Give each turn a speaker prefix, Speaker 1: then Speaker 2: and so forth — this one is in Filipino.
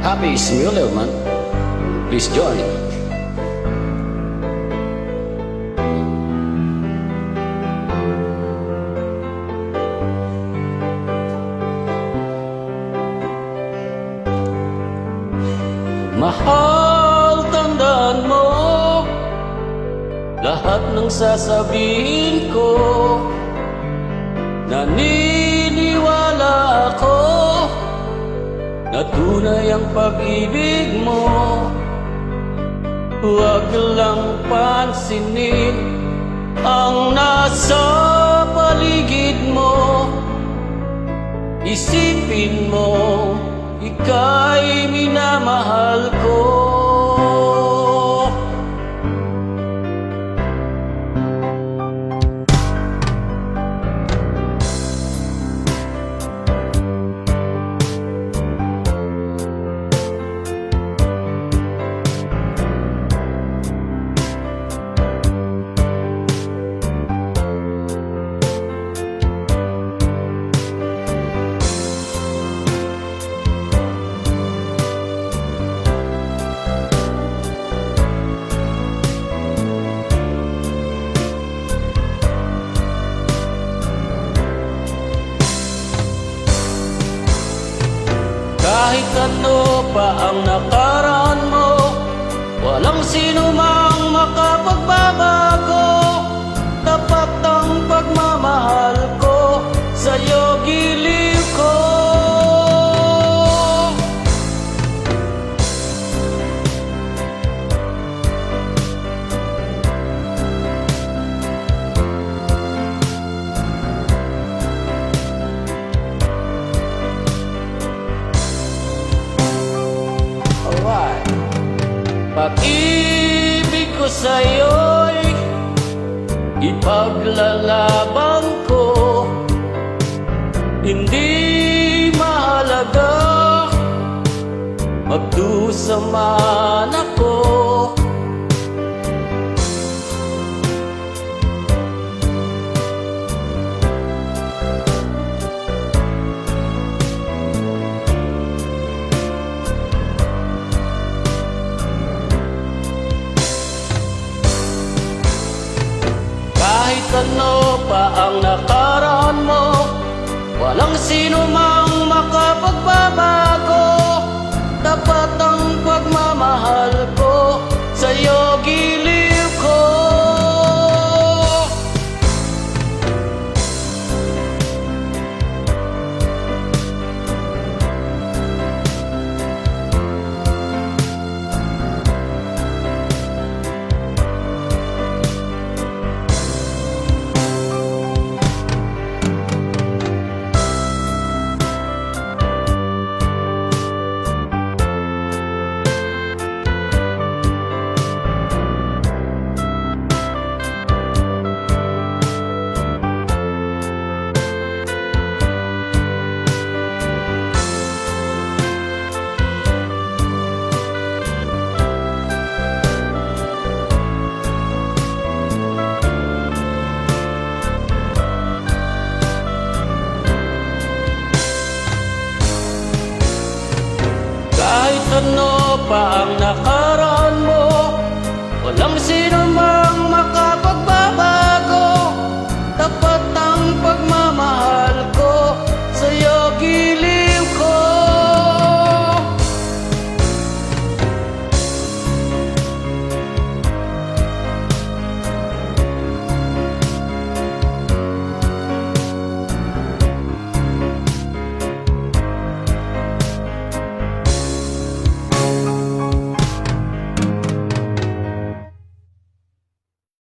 Speaker 1: Happy Smule, man. Please join. Mahal, tandaan mo lahat ng sasabihin ko. Naniniwala ako na tunay ang pag-ibig mo. Huwag lang pansinin ang nasa paligid mo. Isipin mo, ika'y minamahal ko. Kahit ano pa ang nakaraan mo, walang sino mang makapagbabago. Tapat ang pagmamahal ko, sa'yo giliw ko. Pag-ibig ko sa'yo'y ipaglalaban ko. Hindi mahalaga magdusa man ako. Kahit ano pa ang nakaraan mo, walang sino mang makapagbabago. Tapat ang pagmamahal ko, sa'yo giliw ko. Kahit ano pa ang nakaraan mo, walang